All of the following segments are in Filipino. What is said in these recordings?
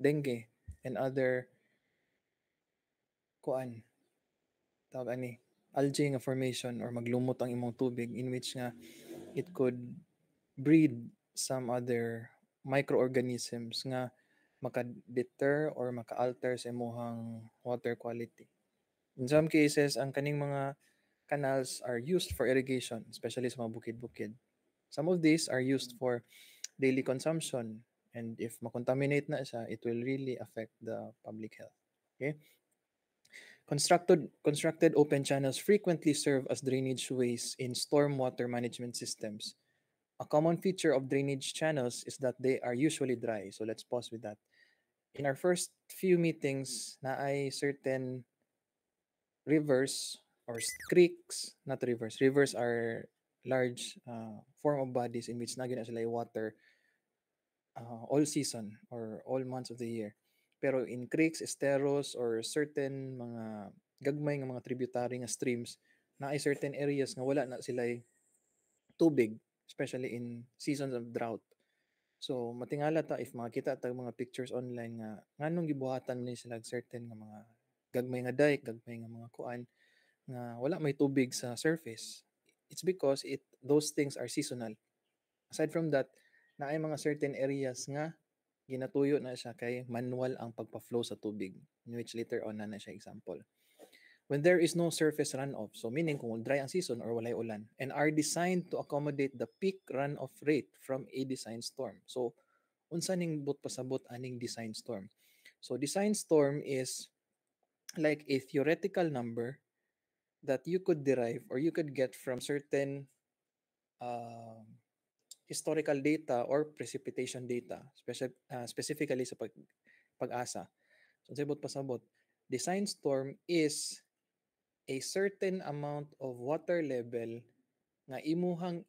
dengue and other kuan tawag ani algae nga formation or maglumot ang imong tubig in which nga it could breed some other microorganisms nga maka-deter or maka-alter sa imong water quality. In some cases, ang kaning mga canals are used for irrigation, especially sa mga bukid-bukid. Some of these are used for daily consumption, and if makontaminate na siya, it will really affect the public health. Okay? Constructed open channels frequently serve as drainage ways in stormwater management systems. A common feature of drainage channels is that they are usually dry. So let's pause with that. In our first few meetings, na ay certain rivers or creeks, not rivers. Rivers are large form of bodies in which nagina sila water all season or all months of the year. Pero in creeks, esteros, or certain mga gagmay nga mga tributary nga streams, na ay certain areas nga wala na sila tubig, especially in seasons of drought. So matingala ta if makita ta mga pictures online nga nganong gibuhatan ni sila certain nga mga gagmay nga dike, gagmay nga mga kuan nga wala may tubig sa surface. It's because those things are seasonal. Aside from that, naay mga certain areas nga ginatuyo na siya kay manual ang pagpa-flow sa tubig, in which later on na siya example. When there is no surface runoff, so meaning kung dry ang season or walay ulan, and are designed to accommodate the peak runoff rate from a design storm. So, unsa ning but pasabot aning design storm? So, design storm is like a theoretical number that you could derive or you could get from certain historical data or precipitation data, specifically sa pag-asa. So, sabot pasabot, design storm is a certain amount of water level nga imuhang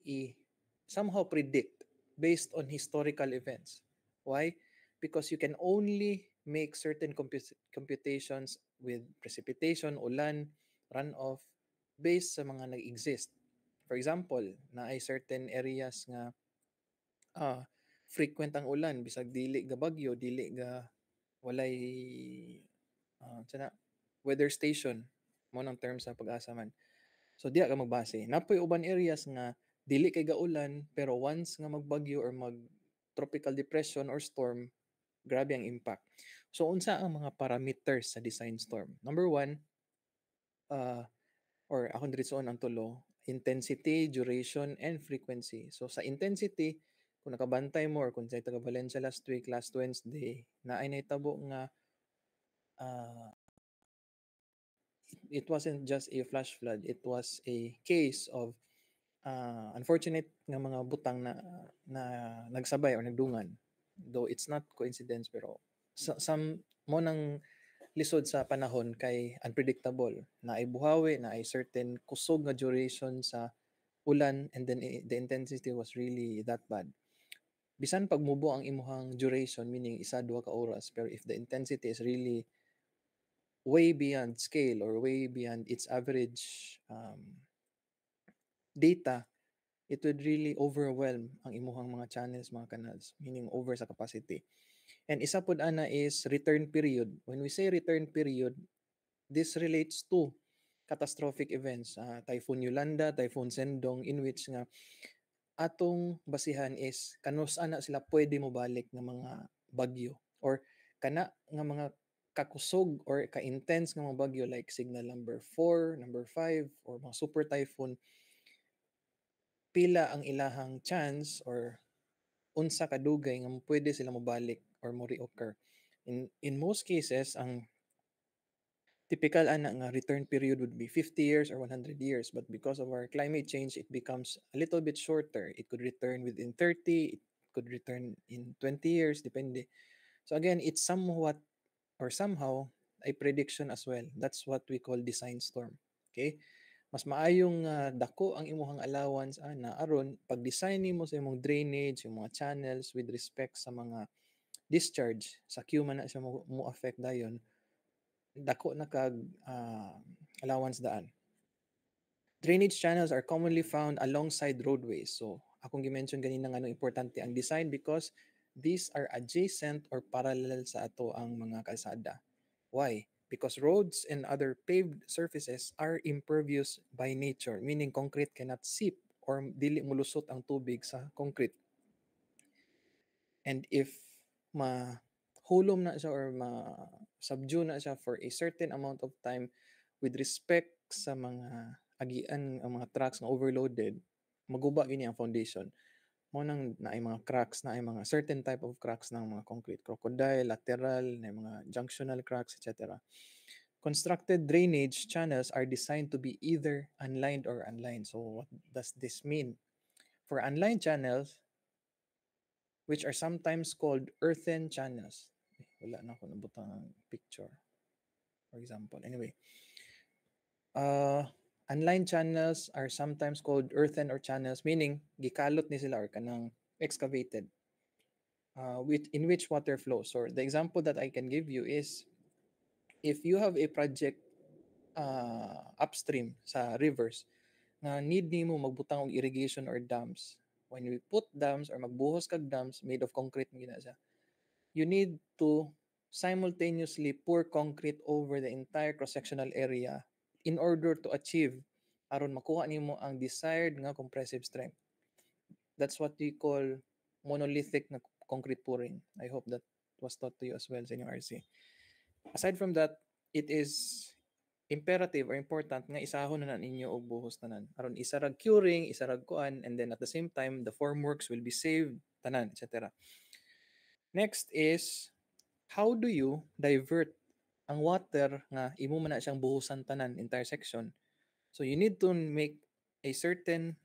somehow predict based on historical events. Why? Because you can only make certain computations with precipitation, ulan, runoff, based sa mga nag-exist. For example, na ay certain areas nga frequent ang ulan, bisag dili ga bagyo, dili ga walay sana, weather station mo ng term sa pag-asa man. So diya ka magbase. Napoy uban areas nga dili kay gaulan pero once nga magbagyo or mag tropical depression or storm, grabe ang impact. So unsa ang mga parameters sa design storm? Number one, or akong diretsoon ang tulo, intensity, duration, and frequency. So sa intensity, kung nakabantay mo or kung sa taga Valencia last week, last Wednesday, na ay naitabo nga uh, it wasn't just a flash flood, it was a case of unfortunate nga mga butang na nagsabay or nagdungan. Though it's not coincidence pero some mo nang lisod sa panahon kay unpredictable na ay buhawi na ay certain kusog nga duration sa ulan and then the intensity was really that bad. Bisan pag mubo ang imuhang duration meaning isa duha ka oras pero if the intensity is really way beyond scale or way beyond its average data, it would really overwhelm ang imuhang mga channels, mga canals, meaning over sa capacity. And isa pod ana is return period. When we say return period, this relates to catastrophic events, Typhoon Yolanda, Typhoon Sendong, in which nga atong basihan is kanus ana sila pwede mo balik ng mga bagyo or kana nga mga kakusog or ka-intense nga mga bagyo like signal number 4, number 5, or mga super typhoon, pila ang ilahang chance or unsa kadugay nga pwede sila mobalik or mo reoccur. In most cases, ang typical ana nga return period would be 50 years or 100 years, but because of our climate change, it becomes a little bit shorter. It could return within 30, it could return in 20 years, depende. So again, it's somewhat or somehow a prediction as well. That's what we call design storm. Okay? Mas maayong dako ang imuhang allowance ana aron pag-design nimo sa imong drainage, yung mga channels with respect sa mga discharge sa Q man na siya mo affect dayon, dako na kag allowance daan. Drainage channels are commonly found alongside roadways. So, akong gi-mention ganina nga importante ang design because these are adjacent or parallel sa ato ang mga kalsada. Why? Because roads and other paved surfaces are impervious by nature, meaning concrete cannot seep or dili mulusot ang tubig sa concrete. And if mahulom na siya or ma-subdue na siya for a certain amount of time with respect sa mga agian, ang mga tracks na overloaded, maguba gini ang foundation. Mo nang naay mga cracks, naay mga certain type of cracks ng mga concrete, crocodile, lateral, na mga junctional cracks, etc. Constructed drainage channels are designed to be either unlined or unlined. So what does this mean? For unlined channels, which are sometimes called earthen channels. Wala na ako nabutang picture, for example. Anyway, unlined channels are sometimes called earthen or channels, meaning gikalot ni sila or kanang excavated, in which water flows. So the example that I can give you is if you have a project upstream sa rivers nga need nimo magbutang og irrigation or dams. When we put dams or magbuhos kag dams made of concrete gina siya, you need to simultaneously pour concrete over the entire cross-sectional area in order to achieve aron makuha nimo ang desired nga compressive strength. That's what we call monolithic na concrete pouring. I hope that was taught to you as well sa inyong RC. Aside from that, it is imperative or important nga isahon na ninyo og buhos tanan aron isarag curing, isarag kuan, and then at the same time the formworks will be saved tanan, etc. Next is how do you divert ang water nga imo man na siyang buhusan tanan entire section. So you need to make a certain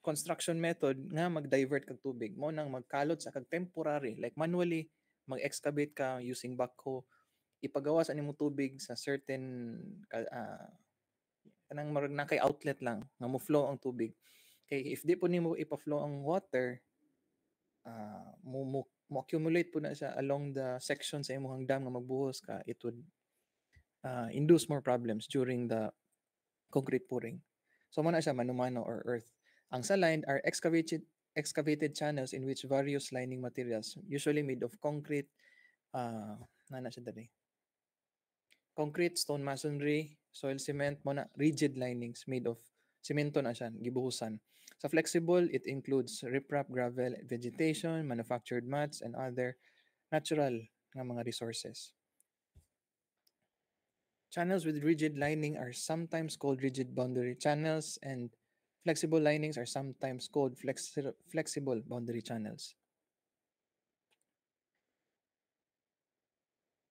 construction method nga mag-divert kag tubig mo nang magkalot sa kag temporary like manually mag-excavate ka using backhoe, ipagawas ani mo tubig sa certain kanang marag na kay outlet lang nga mo flow ang tubig. Kay if di po nimo ipa-flow ang water, mo accumulate po na siya along the section sa imong dam nga magbuhos ka, it would induce more problems during the concrete pouring. So mo na siya manumano or earth. Ang saline are excavated channels in which various lining materials, usually made of concrete, na siya dali. Concrete, stone masonry, soil cement, mo na rigid linings made of semento na siya, gibuhusan. Sa flexible, it includes riprap, gravel, vegetation, manufactured mats, and other natural nga mga resources. Channels with rigid lining are sometimes called rigid boundary channels, and flexible linings are sometimes called flexible boundary channels.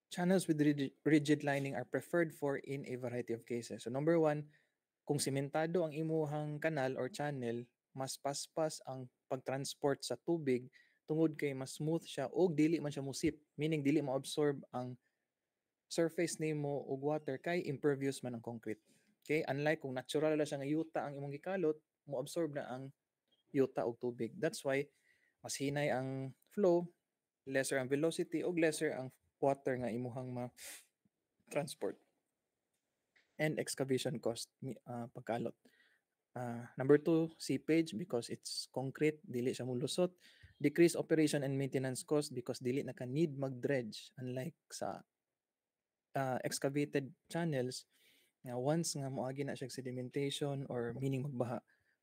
Channels with rigid lining are preferred for in a variety of cases. So number one, kung simentado ang imuhang kanal or channel, mas paspas ang pagtransport sa tubig tungod kay mas smooth siya o dili man siya musip, meaning dili mo-absorb ang surface nimo og water kay impervious man ang concrete. Okay, unlike kung natural la siya nga yuta ang imong gikalot, mo-absorb na ang yuta og tubig. That's why mas hinay ang flow, lesser ang velocity og lesser ang water nga imuhang ma-transport. And excavation cost, pagkalot. Number two, seepage because it's concrete, dili siya mulusot. Decrease operation and maintenance cost because dili na ka need mag-dredge unlike sa excavated channels nga once nga moagi na siya sedimentation or meaning magbaha,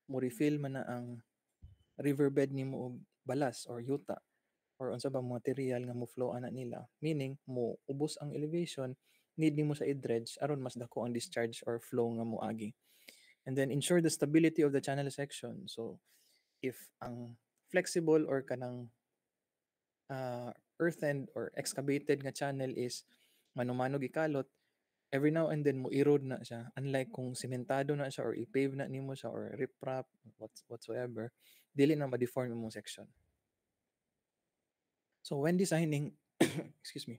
mo refill man na ang riverbed nimo og balas or yuta or unsa ba material nga mo flow ana nila, meaning mo ubos ang elevation, need nimo sa i-dredge aron mas dako ang discharge or flow nga moagi. And then ensure the stability of the channel section. So if ang flexible or kanang earthened or excavated nga channel is manumano gikalot, every now and then mo erode na siya, unlike kung sementado na siya or i-pave na nimo siya or riprap whatsoever, dili na ma-deform imong section. So when designing excuse me,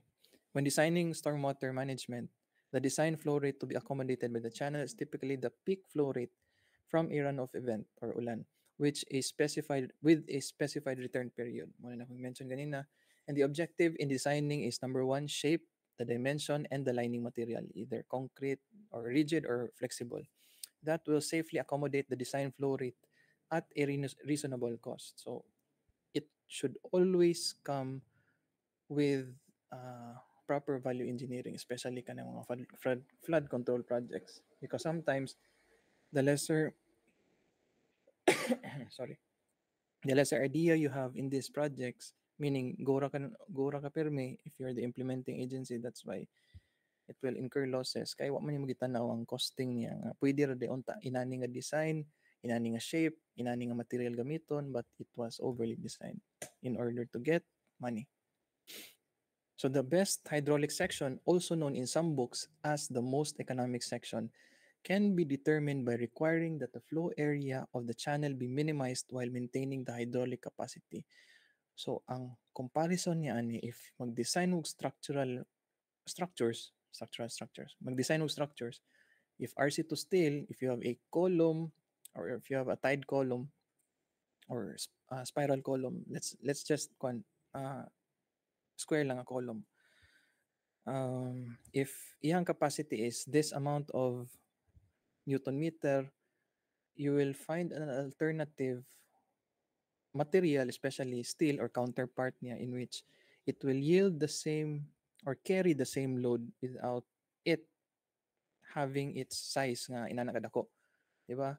when designing stormwater management, the design flow rate to be accommodated by the channel is typically the peak flow rate from a runoff event or ulan, which is specified with a specified return period. Muna na kung mention ganina. And the objective in designing is number one, shape, the dimension, and the lining material, either concrete or rigid or flexible. That will safely accommodate the design flow rate at a reasonable cost. So it should always come with proper value engineering, especially ka ng mga flood control projects. Because sometimes the lesser, sorry, the lesser idea you have in these projects, meaning gora ka perme if you're the implementing agency, that's why it will incur losses. Kaya wa man yung magitanaw ang costing niya nga pwede ra de unta inani nga design, inani nga shape, inani nga material gamiton, but it was overly designed in order to get money. So the best hydraulic section, also known in some books as the most economic section, can be determined by requiring that the flow area of the channel be minimized while maintaining the hydraulic capacity. So ang comparison niya ani if mag-design og structural structures, mag-design og structures, if RC2 steel, if you have a column or if you have a tied column or spiral column, let's just square lang a column. If iyang capacity is this amount of Newton meter, you will find an alternative material, especially steel or counterpart niya, in which it will yield the same or carry the same load without it having its size nga inanakadako. Diba?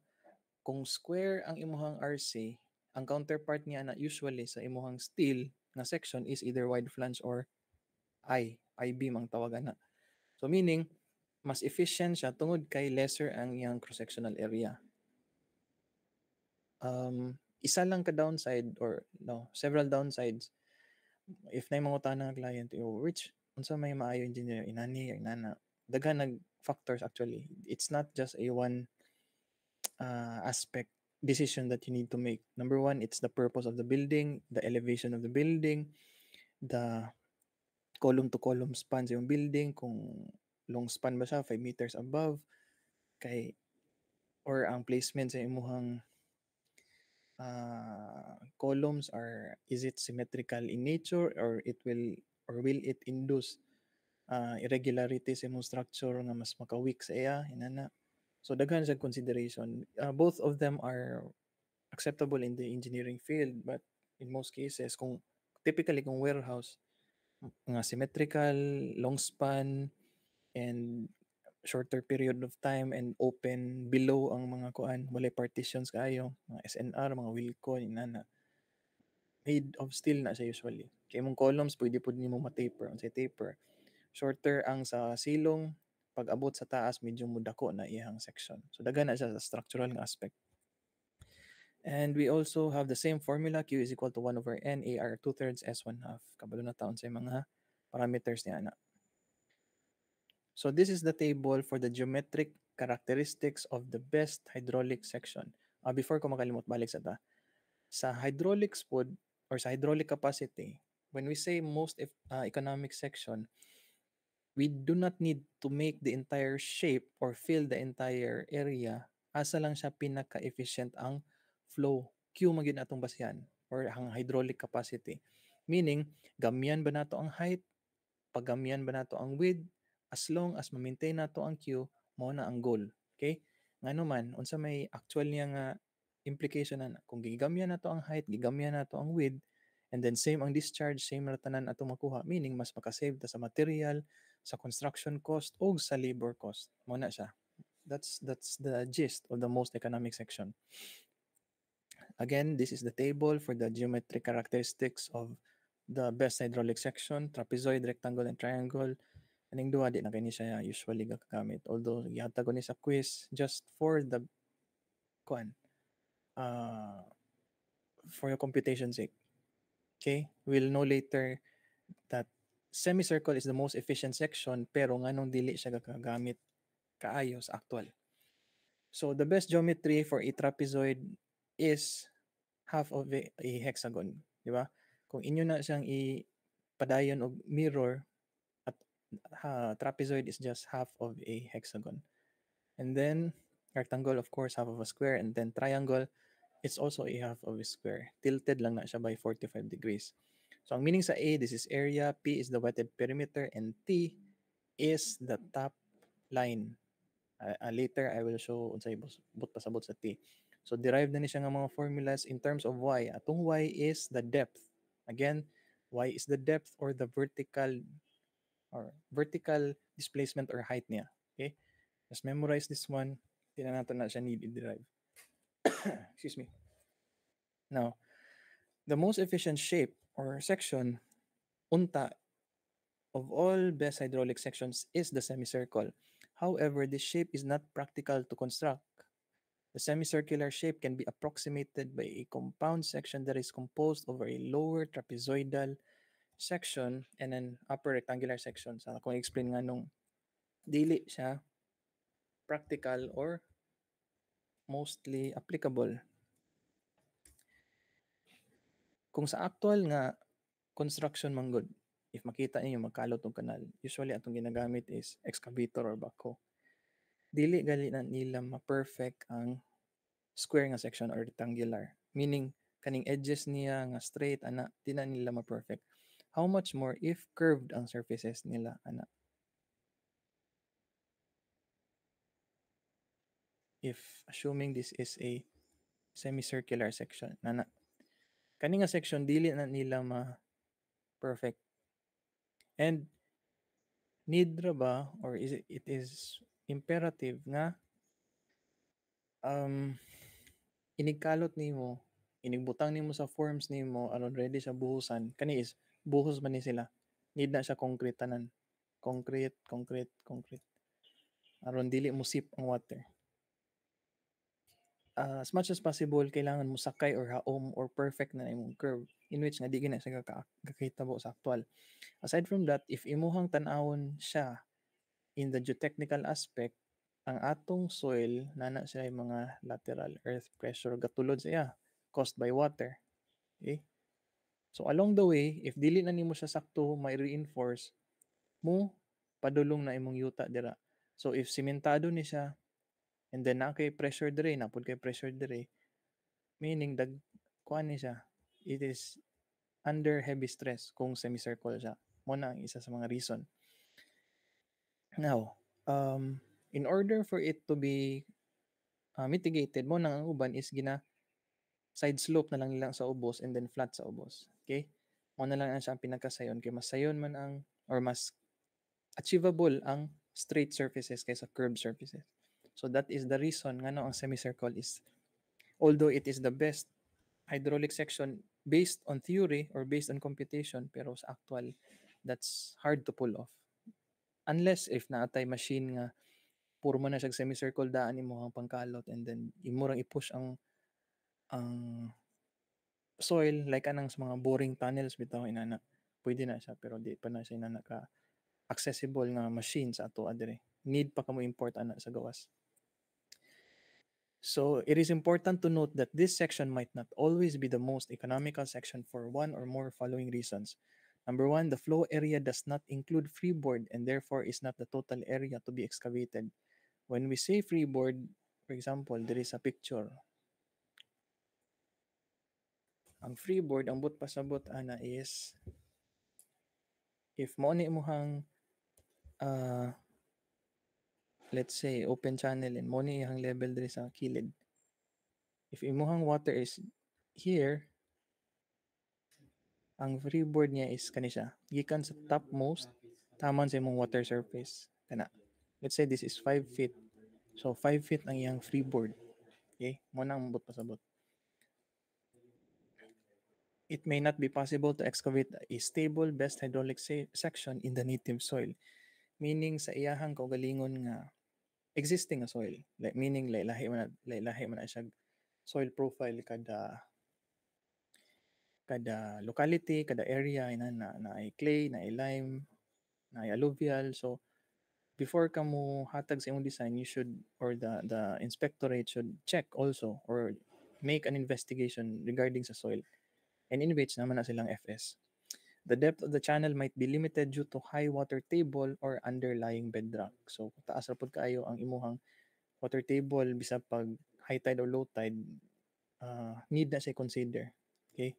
Kung square ang imuhang RC, ang counterpart niya na usually sa imuhang steel na section is either wide flange or I-beam ang tawagan na. So meaning, mas efficient siya tungod kay lesser ang iyang cross-sectional area. Isa lang ka downside or no, several downsides. If na mga utana ng client, which unsa may maayo engineer, inani, inana. Daghan nag factors actually. It's not just a one aspect decision that you need to make. Number one, it's the purpose of the building, the elevation of the building, the column to column span sa yung building, kung long span ba siya, 5 meters above, kay, or ang placement sa imuhang columns are, is it symmetrical in nature or will it induce irregularities sa imong structure nga mas maka-weak sa iya, inana. So daghan sa consideration. Both of them are acceptable in the engineering field, but in most cases, typically kung warehouse, nga symmetrical, long span, and shorter period of time and open below ang mga kuan, walay partitions kaayo, mga SNR, mga Wilco, inana. Made of steel na siya usually. Kay mong columns pwede pud nimo ma-taper, unsay taper. Shorter ang sa silong, pag abot sa taas medyo mudako na iyang section. So daghan na siya sa structural nga aspect. And we also have the same formula, Q is equal to 1 over N, AR 2/3, S 1/2. Kabalo na taon sa mga parameters niya na. So this is the table for the geometric characteristics of the best hydraulic section. Before ko makalimot, balik sa hydraulics pod or sa hydraulic capacity, when we say most economic section, we do not need to make the entire shape or fill the entire area. Asa lang siya pinaka-efficient ang flow. Q magyud atong basihan or ang hydraulic capacity. Meaning, gamyan ba nato ang height? Paggamyan ba nato ang width? As long as ma-maintain nato ang Q, mao na ang goal. Okay? Ngano man, unsa may actual niya nga implication na kung gigamyan nato ang height, gigamyan nato ang width, and then same ang discharge, same ra tanan ato makuha, meaning mas makasave ta sa material, sa construction cost o sa labor cost. Mao na siya. That's the gist of the most economic section. Again, this is the table for the geometric characteristics of the best hydraulic section, trapezoid, rectangle, and triangle. Aning duha di na kini siya usually gagamit. Although gihatag ko ni sa quiz just for the for your computation sake. Okay? We'll know later that semicircle is the most efficient section pero nganong dili siya gagamit kaayo sa actual. So the best geometry for a trapezoid is half of a hexagon, di ba? Kung inyo na siyang ipadayon og mirror, at trapezoid is just half of a hexagon. And then rectangle, of course, half of a square, and then triangle, it's also a half of a square. Tilted lang na siya by 45 degrees. So ang meaning sa A, this is area, P is the wetted perimeter, and T is the top line. Later, I will show unsay but pasabot sa T. So derived na ni siya nga mga formulas in terms of Y. Atong Y is the depth Again, y is the depth or the vertical displacement or height niya. Okay? Just memorize this one. Hindi na natin na siya need i-derive. Excuse me. Now, the most efficient shape or section, unta, of all best hydraulic sections is the semicircle. However, this shape is not practical to construct. The semicircular shape can be approximated by a compound section that is composed of a lower trapezoidal section and an upper rectangular section. Sa akong explain nga nung dili siya practical or mostly applicable. Kung sa actual nga construction manggod, if makita niyo magkalot ng kanal, usually atong ginagamit is excavator or backhoe. Dili gali na nila ma-perfect ang square nga section or rectangular. Meaning, kaning edges niya nga straight, ana, di na nila ma-perfect. How much more if curved ang surfaces nila, ana? If assuming this is a semicircular section, ana, kani nga section, dili na nila ma-perfect. And, need ra ba, or it is imperative nga inigkalot nimo, inigbutang nimo sa forms nimo aron ready sa buhusan, kani is buhos man ni sila. Need na siya concrete tanan. Concrete. Aron dili mo sip ang water. As much as possible, kailangan mo sakay or haom or perfect na imong curve in which nga di gina siya kakahitabo sa actual. Aside from that, if imuhang tan-awon siya in the geotechnical aspect, ang atong soil nana siya yung mga lateral earth pressure gatulod sa iya caused by water. Okay? So along the way, if dili na nimo siya sakto may reinforce mo padulong na imong yuta dira. So if simentado ni siya and then na kay pressure dire, napod kay pressure dire, meaning kuan ni siya. It is under heavy stress kung semicircle siya. Mo na ang isa sa mga reason. Now, in order for it to be mitigated, mo nang ang uban is side slope na lang nilang sa ubos and then flat sa ubos. Okay? Mo na lang ang siya ang pinagkasayon kay mas sayon man ang or mas achievable ang straight surfaces kaysa curved surfaces. So that is the reason nga ang semicircle is, although it is the best hydraulic section based on theory or based on computation, pero sa actual, that's hard to pull off. Unless if naatay machine nga puro man na siya semicircle daan imo ang pangkalot and then imurang i-push ang soil like anang sa mga boring tunnels bitaw inana. Pwede na siya pero di pa na siya inana ka accessible nga machine sa ato adire. Need pa kamo import ana sa gawas. So it is important to note that this section might not always be the most economical section for one or more following reasons. Number one, the flow area does not include freeboard and therefore is not the total area to be excavated. When we say freeboard, for example, there is a picture. Ang freeboard, ang but pasabot ana is if mo ni imuhang let's say open channel and mo ni ihang level diri sa kilid. If imuhang water is here, ang freeboard niya is kani siya. Gikan sa topmost, taman sa imong water surface. Kana. Let's say this is 5 feet. So 5 feet ang iyang freeboard. Okay? Mo na ang but pasabot. It may not be possible to excavate a stable best hydraulic section in the native soil. Meaning sa iyahang kaugalingon nga existing nga soil. Like meaning lahi man na siya soil profile kada locality, kada area na ay clay, na ay lime, na ay alluvial. So before ka mo hatag sa imong design, you should or the inspectorate should check also or make an investigation regarding sa soil. And in which naman na silang FS. The depth of the channel might be limited due to high water table or underlying bedrock. So, taas ra pud kaayo ang imuhang water table bisa pag high tide or low tide, need na siya consider. Okay?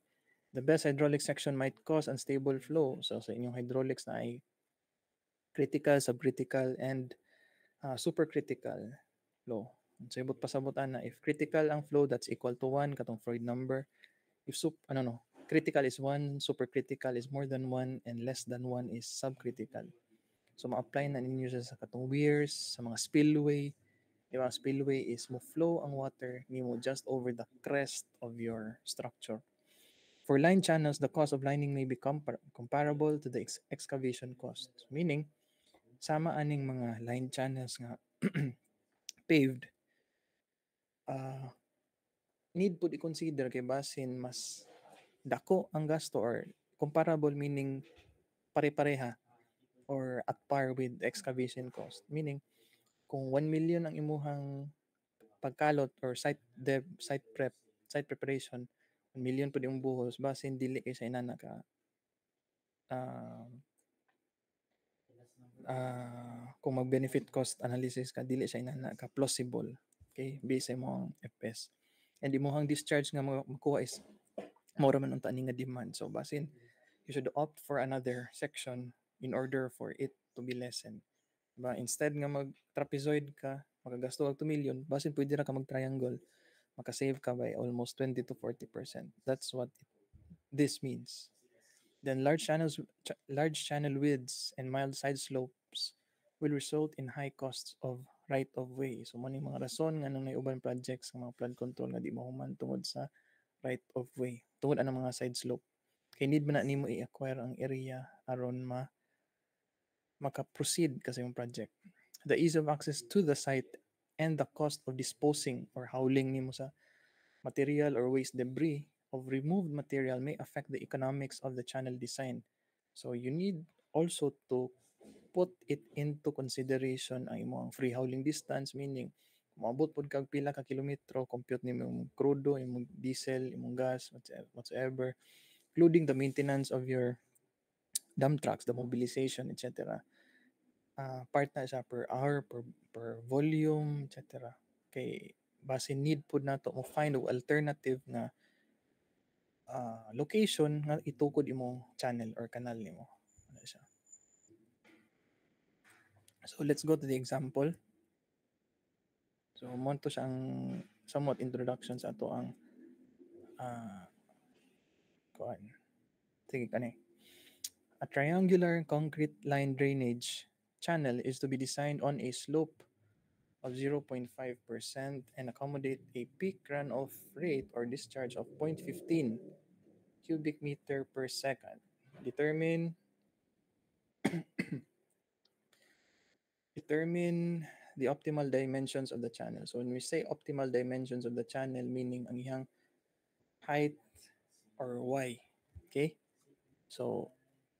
The best hydraulic section might cause unstable flow. So, sa inyong hydraulics na ay critical, subcritical, and supercritical flow. So, ibot pasabutan na if critical ang flow, that's equal to 1, katong Freud number. If critical is 1, supercritical is more than 1, and less than 1 is subcritical. So ma-apply na ninyo siya sa katong weirs, sa mga spillway. Di ba, spillway is mo flow ang water nimo just over the crest of your structure. For line channels, the cost of lining may be comparable to the excavation cost. Meaning, sama aning mga line channels nga paved, need po i-consider kay basin mas dako ang gasto or comparable meaning pare-pareha or at par with excavation cost. Meaning, kung 1 million ang imuhang pagkalot or site preparation, 1 million po yung buhos, basin dili kay sa inana ka kung mag-benefit cost analysis ka, dili siya inana ka plausible. Okay? Based sa imong FPS. And imuhang discharge nga makuha is more man unta ni nga demand. So basin, you should opt for another section in order for it to be lessened. Diba? Instead nga mag-trapezoid ka, makagasto ka 2 million, basin pwede ra ka mag-triangle, makasave ka by almost 20 to 40%. That's what this means. Then large channel widths and mild side slopes will result in high costs of right of way. So mo mga rason nga nang urban projects nga mga flood control nga di mahuman tungod sa right of way. Tungod ang mga side slope. Kay need man na nimo i-acquire ang area aron maka-proceed kasi yung project. The ease of access to the site and the cost of disposing or hauling nimo sa material or waste debris of removed material may affect the economics of the channel design. So you need also to put it into consideration ang imong free hauling distance, meaning maabot pod kag pila ka kilometro, compute nimo yung crudo, imong diesel, imong gas, whatsoever, including the maintenance of your dump trucks, the mobilization, etc. Part na siya per hour, per volume, etc. Kay base need po nato mo find o alternative na location nga itukod imong channel or kanal nimo. Ano siya? So let's go to the example. So mo to siya ang somewhat introduction sa ato ang kuan. Sige kani. A triangular concrete line drainage channel is to be designed on a slope of 0.5% and accommodate a peak runoff rate or discharge of 0.15 cubic meter per second. Determine the optimal dimensions of the channel. So when we say optimal dimensions of the channel, meaning ang iyang height or y. Okay? So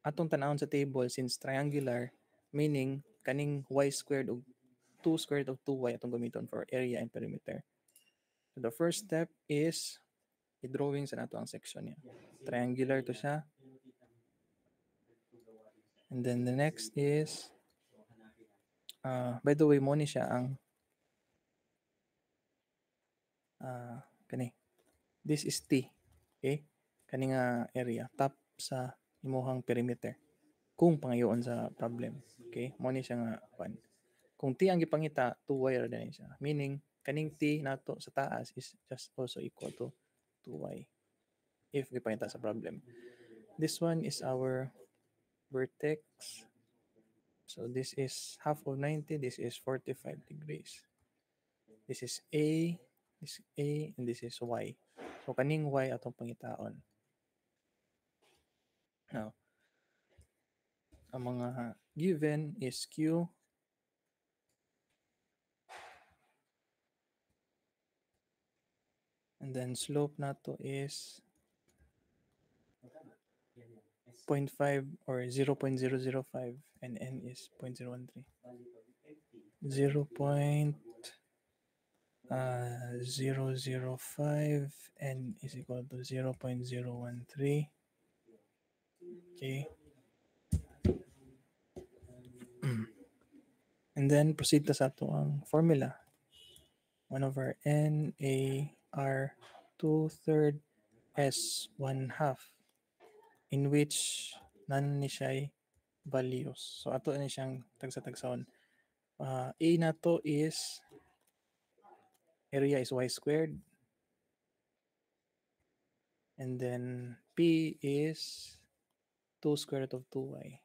atong tanawon sa table, since triangular, meaning kaning y squared o 2 squared of 2y atong gamiton for area and perimeter. So the first step is i-drawing sa nato ang section niya. Triangular to siya. And then the next is by the way, mo ni siya ang kani. This is T. Okay? Kani nga area. Top sa imuhang perimeter. Kung pangayoon sa problem. Okay? Mo ni siya nga pan. Kung T ang gipangita, 2y ra din siya. Meaning, kaning T nato sa taas is just also equal to 2y. If gipangita sa problem. This one is our vertex. So this is half of 90. This is 45 degrees. This is A. This is A. And this is Y. So kaning Y atong pangitaon. Now, ang mga given is Q, and then slope nato is 0.5 or 0.005 and N is 0.013. 0.005 N is equal to 0.013. Okay. And then proceed ta sa ato ang formula. 1 over N A R 2/3 S 1/2 in which none ni siya values. So ato ni siyang tagsa-tagsaon. A na to is area is y squared. And then P is 2 square root of 2y.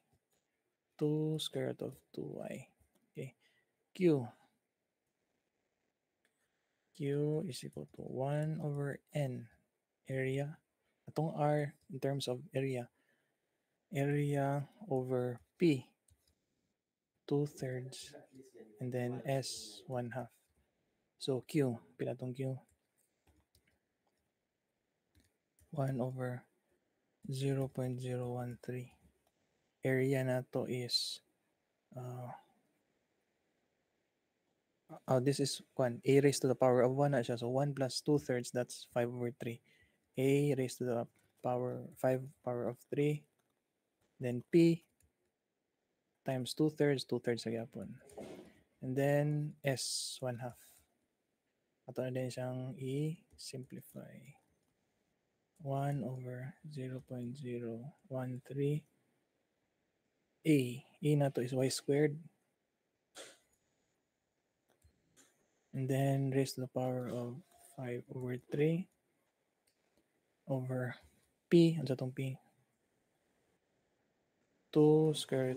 2 square root of 2y. Okay. Q. Q is equal to 1 over n area. Itong R in terms of area. Area over P. 2/3. And then S 1/2. So Q. Pila tong Q? 1 over 0.013. Area na to is this is 1. A raised to the power of 1 na siya. So 1 plus 2/3, that's 5 over 3. A raised to the power 5 power of 3. Then P times 2/3, 2/3 sa gyapon. And then S 1/2. Ato na din siyang i-simplify. 1 over 0.013 A. A na to is y squared. And then raised to the power of 5 over 3 over P. Ano sa itong P? 2 square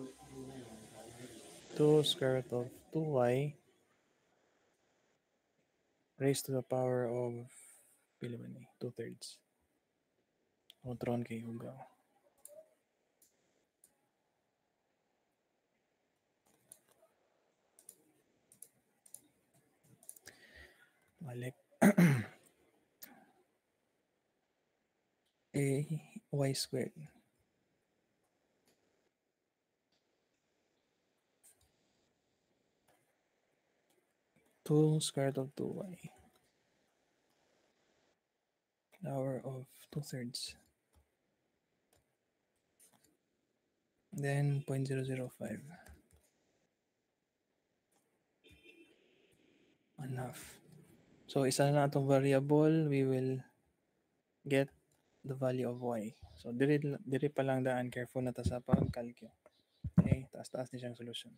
root of 2y raised to the power of pili ba ni? 2/3. Utron kay Hugaw. Balik. A y squared. Two square root of 2y. Power of 2/3. Then 0.005. Enough. So isa na itong variable, we will get the value of y. So diri pa lang daan, careful na ta sa pag-calculate. Okay, taas-taas ni siyang solution.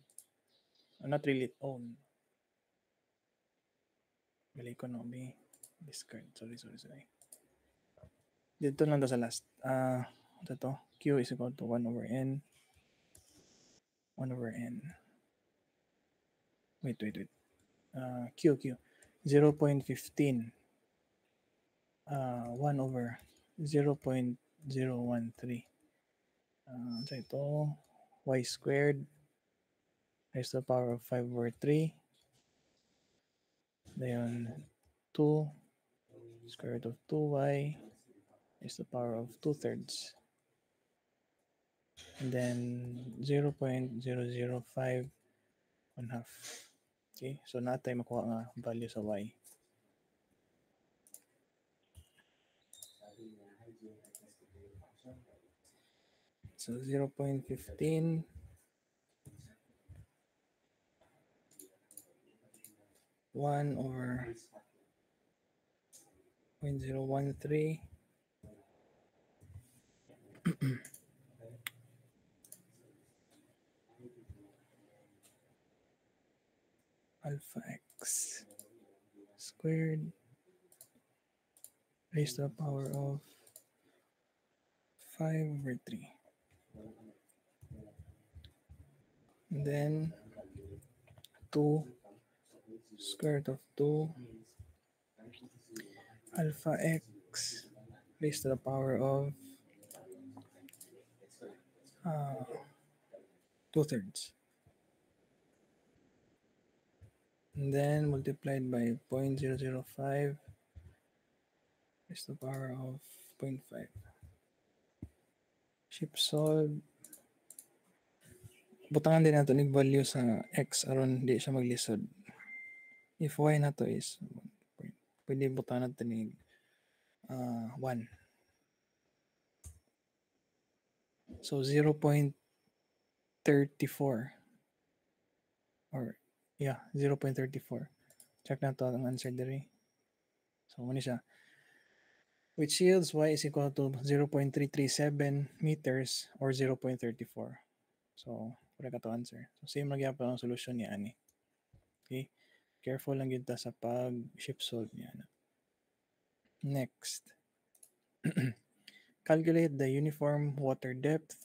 Not really, Gali ko no, be discard. Sorry. Dito lang to sa last. Ito to. Q is equal to 1 over n. 1 over n. Wait. Q. 0.15. 1 over 0.013. So ito, y squared raised to the power of 5 over 3. Then 2 square root of 2y raised to the power of 2/3. And then 0.005 1/2. Okay, so natay makuha nga value sa y. So 0.15 1 over 0.013 alpha x squared raised to the power of 5 over 3. And then 2 square root of 2 alpha x raised to the power of 2/3. And then multiplied by 0.005 raised to the power of 0.5. Ship solve. Butangan din nato nig value sa x aron di siya maglisod. If y na to is pwede butangan natin nig 1. So 0.34 or 0.34. Check na to ang answer diri. So muna siya. Which yields y is equal to 0.337 meters or 0.34. So wala ka to answer. So same lang gyapon ang solution niya ani. Okay? Careful lang gid ta sa pag ship solve niya. Next. Calculate the uniform water depth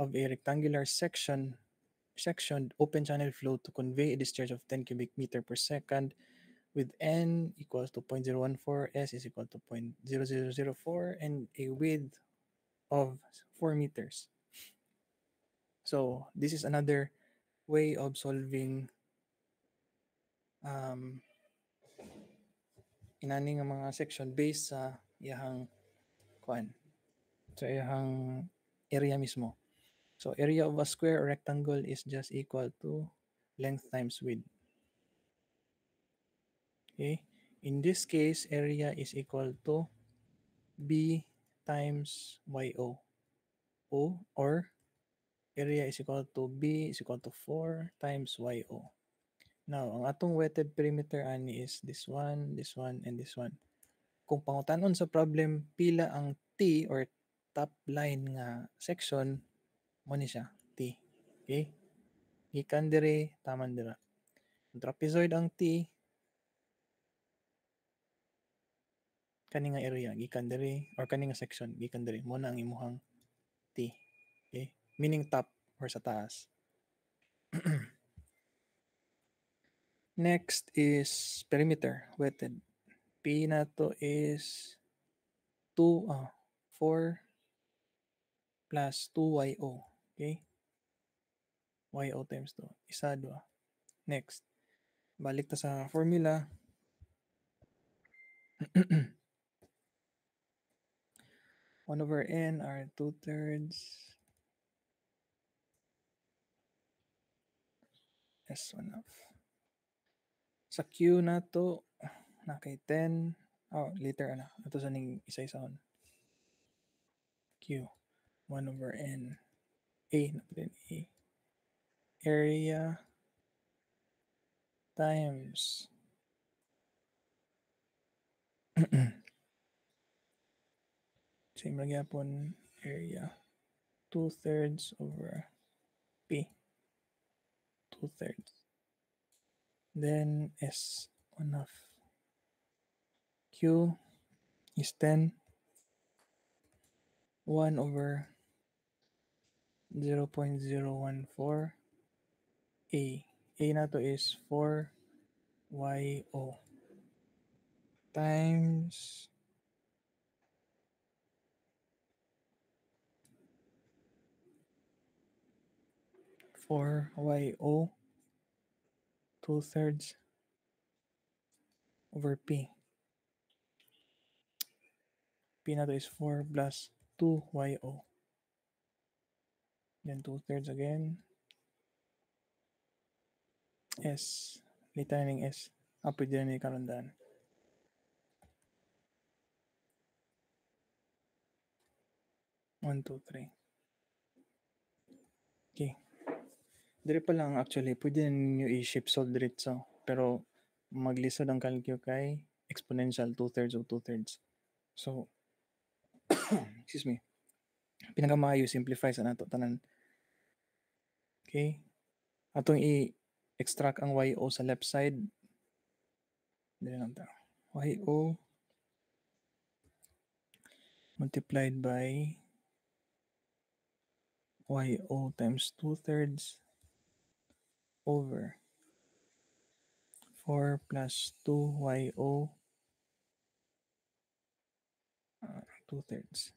of a rectangular sectioned open channel flow to convey a discharge of 10 cubic meter per second with n equals to 0.014, s is equal to 0.0004, and a width of 4 meters. So this is another way of solving inani nga mga section based sa iyahang kuan, sa iyahang area mismo. So area of a square or rectangle is just equal to length times width. Okay? In this case, area is equal to B times YO. Or area is equal to B is equal to 4 times YO. Now, ang atong wetted perimeter ani is this one, and this one. Kung pangutanon sa problem, pila ang T or top line nga section, mo ni siya, T. Okay? Gikan dire, taman dira. Ang trapezoid ang T, kani nga area, gikan dire, or kani nga section, gikan dire. Mo na ang imuhang T. Okay? Meaning top or sa taas. Next is perimeter, wetted. P na to is 4 plus 2YO. Okay? YO times 2. Isa, dua. Next. Balik ta sa formula. 1 over n are 2/3 S1 of. Sa Q na to, na kay 10. Later na. Ito sa ning isa-isahon. Q. 1 over n. A na din A. Area times same lang yapon area 2/3 over P. 2/3. Then S1 of Q is 10. 1 over 0.014 A. A na to is 4YO times 4YO 2/3 over P. P na to is 4 plus 2YO. Then 2/3 again. S. Lita na ng S. Pwede na ni karandaan. One, two, three. Okay. Dire pa lang actually, pwede na ninyo i-shift solve diretso. Pero maglisod ang calcio kay exponential 2/3 of 2/3. So, excuse me. Pinakamaayo simplify sa nato tanan. Okay? Atong i-extract ang YO sa left side. Dire lang ta. YO multiplied by YO times 2/3 over 4 plus 2YO 2/3.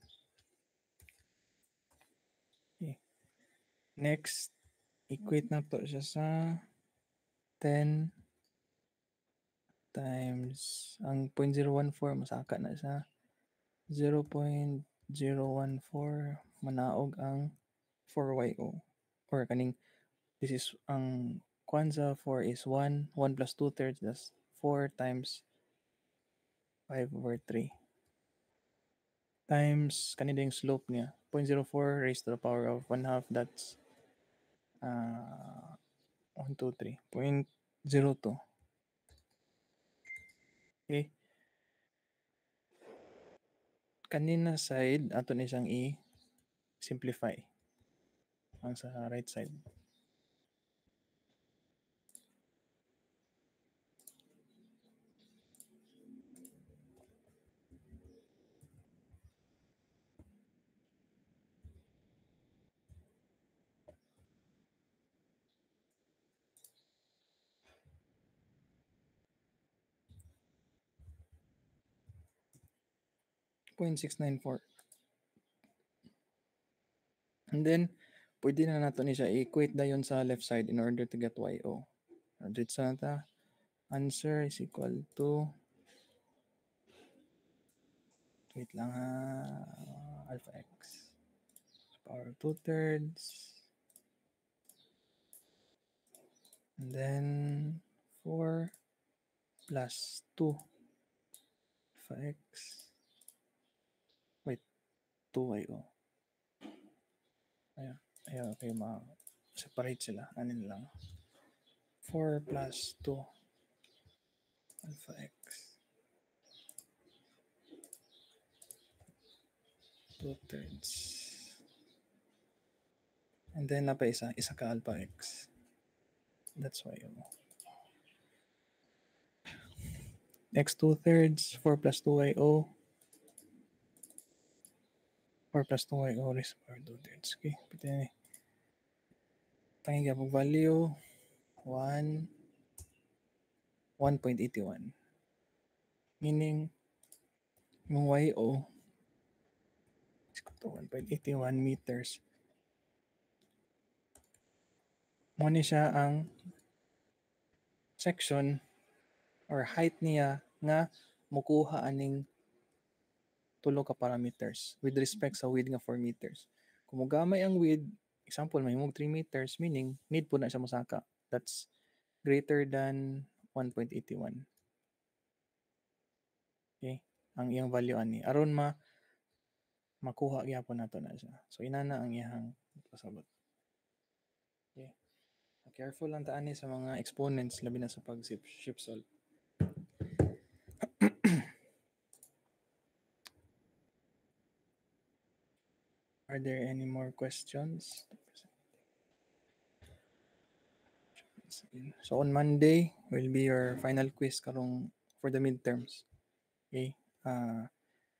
Okay. Next, equate na to siya sa 10 times ang 0.014 masaka na sa 0.014 manaog ang 4YO or kaning this is ang kwanza 4 is 1 plus 2/3 that's 4 times 5 over 3 times kanina yung slope niya 0.04 raised to the power of 1/2 that's 1, 2, 3 0.02. Okay. Kanina side, ato na siyang i-simplify. Ang sa right side. 0.694. And then, pwede na nato ni siya i-equate dayon sa left side in order to get YO. Dito sa nata, answer is equal to, wait lang ha, alpha x. Power of 2/3. And then, 4 plus 2 alpha x. Wait, 2YO. Ayan, okay, separate sila. Anin lang. 4 plus 2 alpha x. 2/3. And then, napa isa ka alpha x. That's why x 2/3, 4 plus 2YO. 4 plus 2YO raised to power 2/3. Okay, pwede na eh. Pangigya po value, 1.81. Meaning, yung YO is equal to 1.81 meters. Muna siya ang section or height niya nga mukuha aning tulo ka parameters with respect sa width nga 4 meters. Kung gamay ang width, example, may 3 meters, meaning need po na siya mosaka. That's greater than 1.81. Okay? Ang iyang value ani. Aron makuha gyapon nato na siya. So inana ang iyang pasabot. Okay. Careful lang ta ani sa mga exponents labi na sa pag-ship solve. Are there any more questions? So on Monday will be your final quiz karong for the midterms. Okay?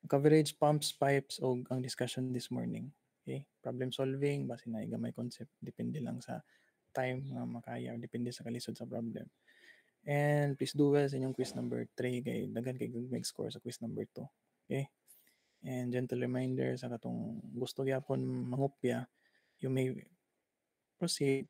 Coverage, pumps, pipes, o ang discussion this morning. Okay? Problem solving, base na igamay concept. Depende lang sa time nga makaya. Depende sa kalisod sa problem. And please do well sa inyong quiz number 3 kay daghan kay mag score sa quiz number 2. Okay? And gentle reminder sa katong gusto gyapon mangupya, you may proceed